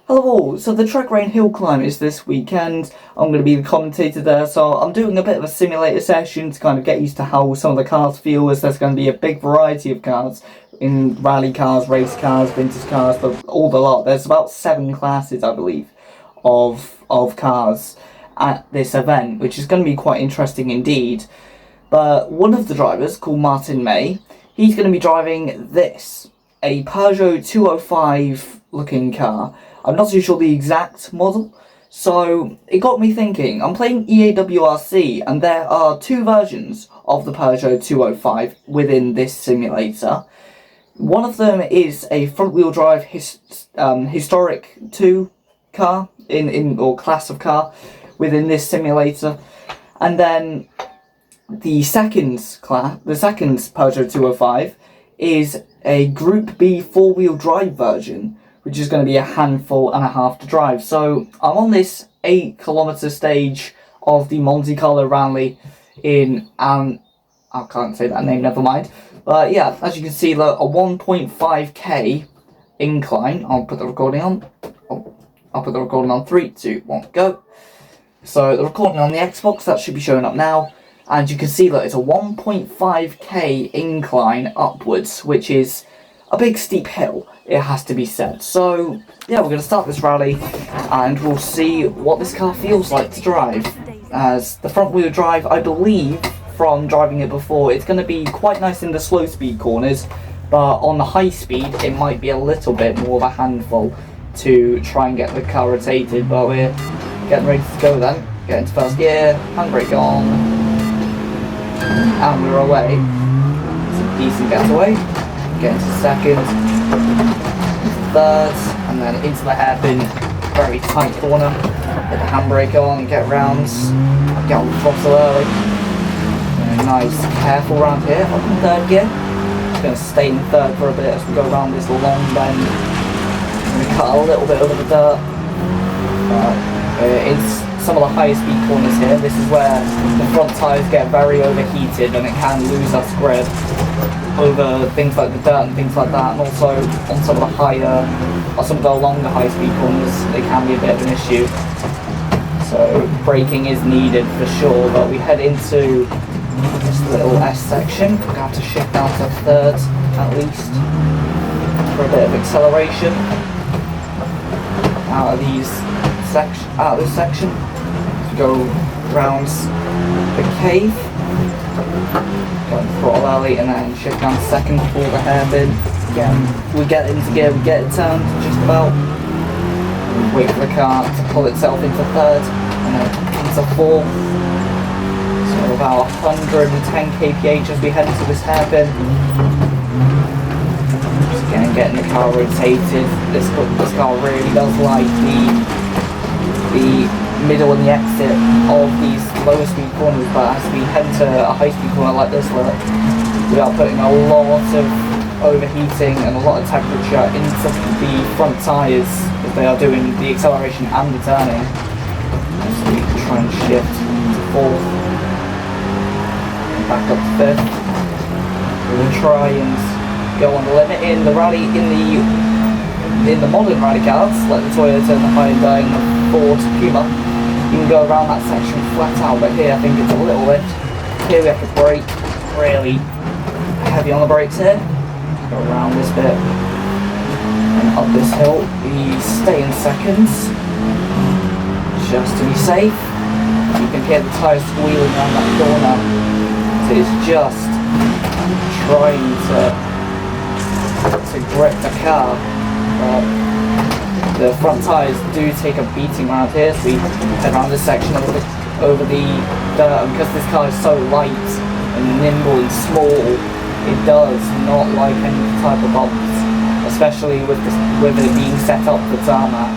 Hello all, so the Track Rain Hill Climb is this weekend. I'm going to be the commentator there, so I'm doing a bit of a simulator session to kind of get used to how some of the cars feel, as there's going to be a big variety of cars, in rally cars, race cars, vintage cars, but all the lot. There's about 7 classes, I believe, of cars at this event, which is going to be quite interesting indeed. But one of the drivers, called Martin May, he's going to be driving this, a Peugeot 205 looking car. I'm not too sure the exact model, so it got me thinking. I'm playing EAWRC, and there are 2 versions of the Peugeot 205 within this simulator. One of them is a front-wheel drive historic 2 car, or class of car, within this simulator. And then the second Peugeot 205 is a Group B 4-wheel drive version, which is going to be a handful and a half to drive. So I'm on this 8-kilometer stage of the Monte Carlo Rally in, I can't say that name, never mind. But yeah, as you can see, a 1.5k incline. I'll put the recording on. I'll put the recording on 3, 2, 1, go. So the recording on the Xbox, that should be showing up now. And you can see that it's a 1.5k incline upwards, which is a big steep hill, it has to be said. So yeah, we're going to start this rally and we'll see what this car feels like to drive. As the front wheel drive, I believe from driving it before, it's going to be quite nice in the slow speed corners, but on the high speed it might be a little bit more of a handful to try and get the car rotated. But we're getting ready to go then. Get into first gear, handbrake on, and we're away. It's a decent getaway. Get into second, third, and then into the hairpin, very tight corner. Get the handbrake on, get rounds, get on the throttle early. Very nice, careful round here, up in third gear. Just going to stay in third for a bit as we go around this long bend. I'm going to cut a little bit over the dirt. It's some of the higher speed corners here. This is where the front tyres get very overheated and it can lose us grip over things like the dirt and things like that, and also on some of the higher, or some of the longer high speed corners, they can be a bit of an issue. So braking is needed for sure, but we head into this little S section. We're going to have to shift down to third at least for a bit of acceleration out of this section. Go round the cave, go throttle early, and then shift down to second, pull the hairpin. Again, we get into gear, we get it turned just about. We wait for the car to pull itself into third, and then into fourth. So about 110 kph as we head into this hairpin. Just again, getting the car rotated. This car really does like the middle and the exit of these lower speed corners, but as we head to a high speed corner like this, where we are putting a lot of overheating and a lot of temperature into the front tyres as they are doing the acceleration and the turning. So we can try and shift to fourth, back up to fifth. We'll try and go on the limit in the rally, in the modern rally cars, like the Toyota and the Hyundai and the Ford Puma. You can go around that section flat out, but here I think it's a little lift. Here we have to brake, really heavy on the brakes here. Go around this bit and up this hill. We stay in seconds, just to be safe. You can hear the tyres squealing around that corner. So it's just trying to grip the car. The front tyres do take a beating around here, so we head around this section over the dirt, and because this car is so light and nimble and small, it does not like any type of bumps, especially with it being set up for tarmac.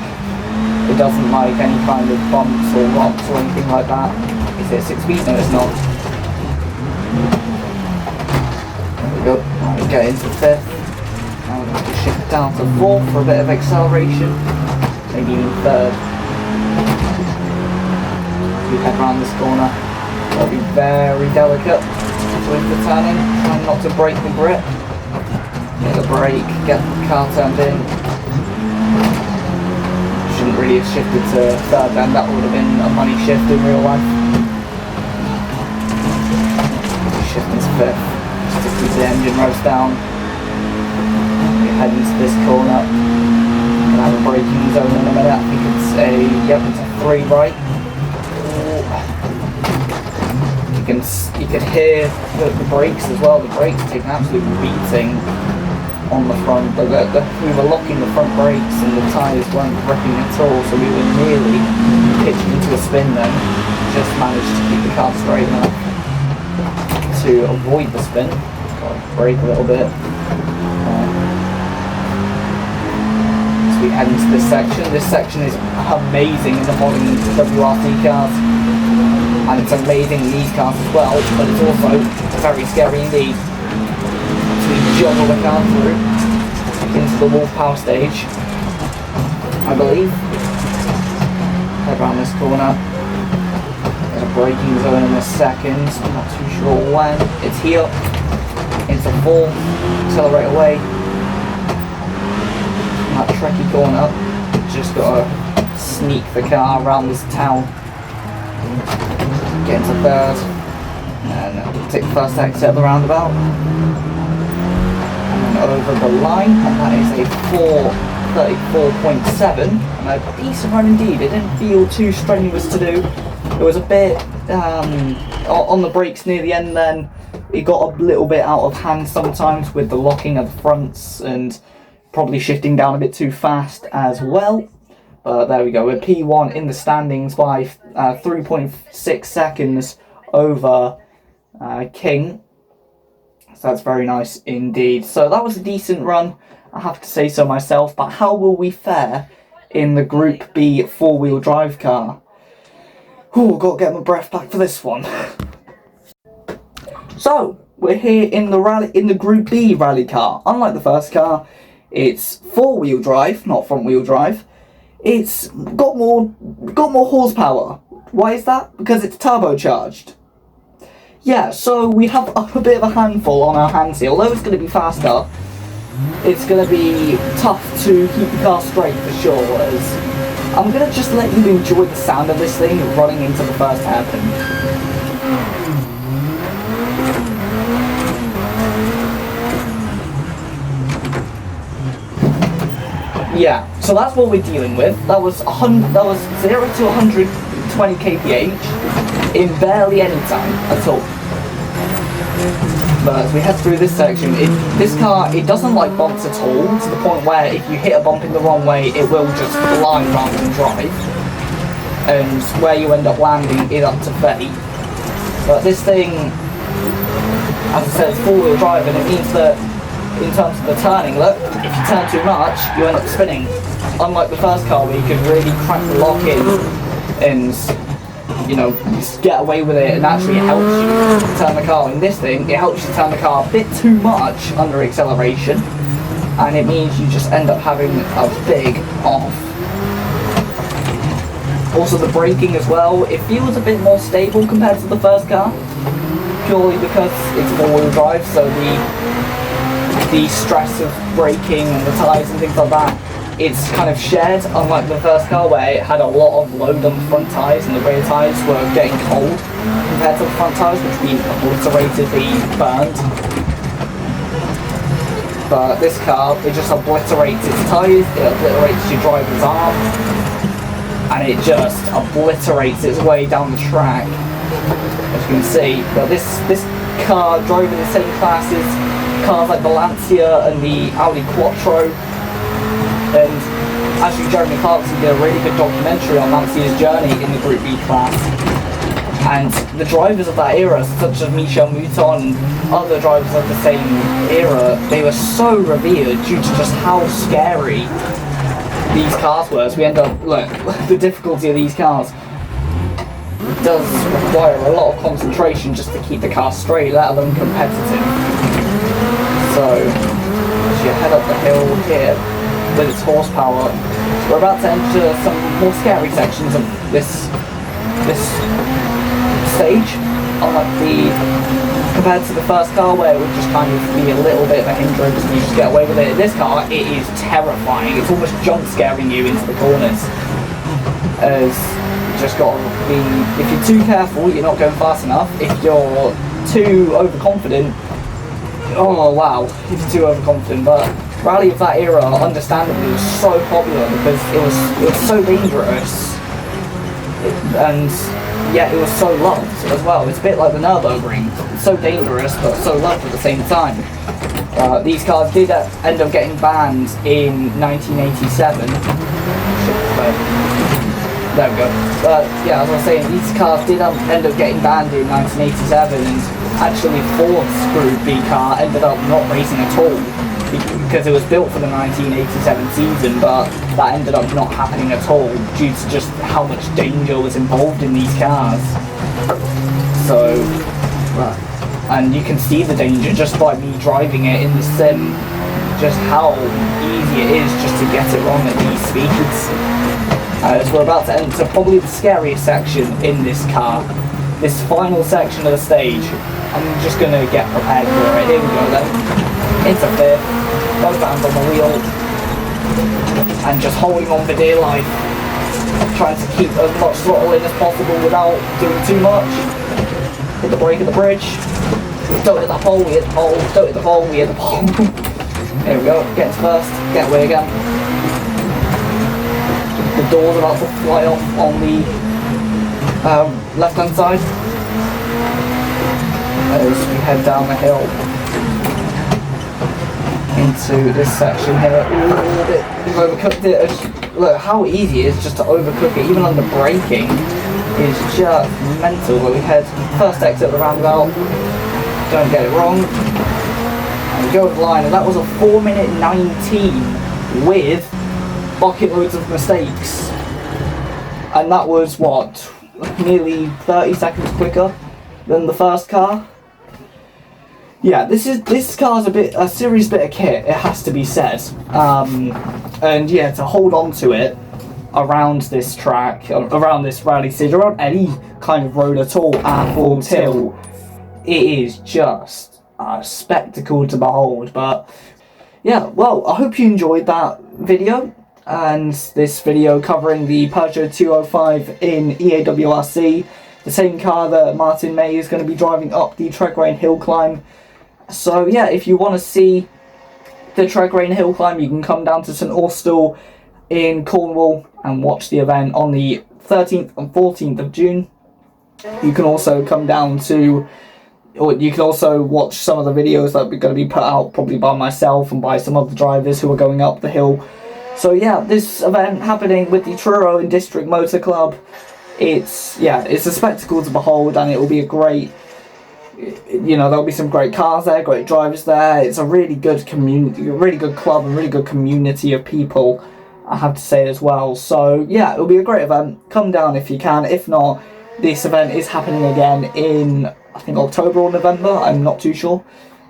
It doesn't like any kind of bumps or rocks or anything like that. Is it 6 speed? No, it's not. There we go. Now we get into fifth. Now we're going to shift down to fourth for a bit of acceleration, maybe even third. We head around this corner. Got to be very delicate with the turning, trying not to break the grip. Get the brake, get the car turned in. really have shifted to third, then that would have been a money shift in real life. Shift into fifth, just to keep the engine revs down. We head into this corner. Gonna have a braking zone in a minute. I think it's it's a 3 right. You can hear the brakes as well. The brakes take an absolute beating on the front. We were locking the front brakes and the tyres weren't gripping at all, so we were nearly pitched into a spin then. Just managed to keep the car straight enough to avoid the spin. Got to brake a little bit. So we head into this section. This section is amazing in the modern WRC cars. And it's amazing in these cars as well, but it's also very scary indeed. So we juggle the car through into the Wolf Power stage, I believe. Head around this corner. There's a braking zone in a second, I'm not too sure when. It's here. Into 4, accelerate away. That tricky corner. Just gotta sneak the car around this town. Get into third, and take the first exit of the roundabout, and then over the line, and that is a 4:34.7, and a decent run indeed. It didn't feel too strenuous to do. It was a bit on the brakes near the end then. It got a little bit out of hand sometimes with the locking of the fronts and probably shifting down a bit too fast as well. But there we go, we're P1 in the standings by 3.6 seconds over King. So that's very nice indeed. So that was a decent run, I have to say so myself. But how will we fare in the Group B 4-wheel drive car? Oh, got to get my breath back for this one. So we're here in the Group B rally car. Unlike the first car, it's 4-wheel drive, not front-wheel drive. It's got more horsepower. Why is that? Because it's turbocharged. Yeah, so we have a bit of a handful on our hands here. Although it's going to be faster, it's going to be tough to keep the car straight for sure. As I'm going to just let you enjoy the sound of this thing running into the first hairpin. Yeah, so that's what we're dealing with. That was 0 to 120 kph in barely any time at all. But as we head through this section, this car, it doesn't like bumps at all, to the point where if you hit a bump in the wrong way, it will just fly rather than drive. And where you end up landing is up to fate. But this thing, as I said, it's 4-wheel drive, and it means that in terms of the turning, look, if you turn too much, you end up spinning. Unlike the first car where you could really crack the lock in and, you know, just get away with it, and actually it helps you turn the car. In this thing, it helps you turn the car a bit too much under acceleration, and it means you just end up having a big off. Also the braking as well, it feels a bit more stable compared to the first car, purely because it's 4-wheel drive, so the stress of braking and the tyres and things like that, it's kind of shared, unlike the first car where it had a lot of load on the front tyres and the rear tyres were getting cold compared to the front tyres, which we obliteratedly burned. But this car, it just obliterates its tyres, it obliterates your driver's arm, and it just obliterates its way down the track, as you can see. But this car drove in the same class as cars like the Lancia and the Audi Quattro, and actually Jeremy Clarkson did a really good documentary on Lancia's journey in the Group B class, and the drivers of that era, such as Michel Mouton and other drivers of the same era, they were so revered due to just how scary these cars were. So we end up, look, the difficulty of these cars does require a lot of concentration just to keep the car straight, let alone competitive. So, as you head up the hill here with its horsepower, we're about to enter some more scary sections of this stage. Compared to the first car where it would just kind of be a little bit of a hindrance and you just get away with it. In this car, it is terrifying. It's almost jump scaring you into the corners. as you just got to be, if you're too careful, you're not going fast enough. If you're too overconfident, oh wow, if you're too overconfident. But rally of that era, understandably, was so popular because it was so dangerous, and yet it was so loved as well. It's a bit like the Nürburgring. It's so dangerous but so loved at the same time. These cars did end up getting banned in 1987. There we go. But yeah, as I was saying, these cars did end up getting banned in 1987, and actually Ford's Group B car ended up not racing at all because it was built for the 1987 season, but that ended up not happening at all due to just how much danger was involved in these cars. So, and you can see the danger just by me driving it in the sim, just how easy it is just to get it wrong at these speeds. As we're about to enter probably the scariest section in this car, this final section of the stage. I'm just going to get prepared for it. Here we go then. Into fifth, both hands on the wheel, and just holding on for dear life. Trying to keep as much throttle in as possible without doing too much. Hit the brake at the bridge. Don't hit the pole, we hit the pole. Don't hit the pole, we hit the pole. Here we go, get to first, get away again. The door's about to fly off on the left hand side as we head down the hill into this section here. We've overcooked it. Look how easy it is just to overcook it, even under braking is just mental. But we head first exit of the roundabout, don't get it wrong, and we go over the line, and that was a 4:19 with bucket loads of mistakes, and that was what, nearly 30 seconds quicker than the first car. Yeah, this car's a serious bit of kit, it has to be said. And yeah, to hold on to it around this track, around this rally stage, around any kind of road at all at full tilt, it is just a spectacle to behold. But yeah, well, I hope you enjoyed that video, and this video covering the Peugeot 205 in EAWRC, the same car that Martin May is going to be driving up the Tregrain hill climb. So yeah, if you want to see the Tregrain hill climb, you can come down to St Austell in Cornwall and watch the event on the 13th and 14th of June. You can also come down to, or you can also watch some of the videos that are going to be put out probably by myself and by some of the drivers who are going up the hill. So yeah, this event happening with the Truro and District Motor Club, it's a spectacle to behold, and it will be a great, you know, there'll be some great cars there, great drivers there. It's a really good community, a really good club, and really good community of people, I have to say as well. So yeah, it'll be a great event. Come down if you can. If not, this event is happening again in, I think, October or November, I'm not too sure.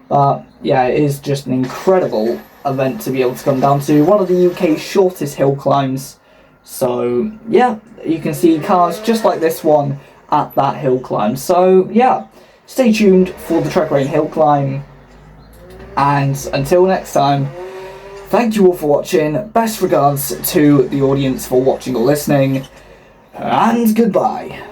But yeah, it is just an incredible event to be able to come down to. One of the UK's shortest hill climbs. So yeah, you can see cars just like this one at that hill climb. So yeah, stay tuned for the Tregrain hill climb, and until next time, thank you all for watching. Best regards to the audience for watching or listening, and goodbye.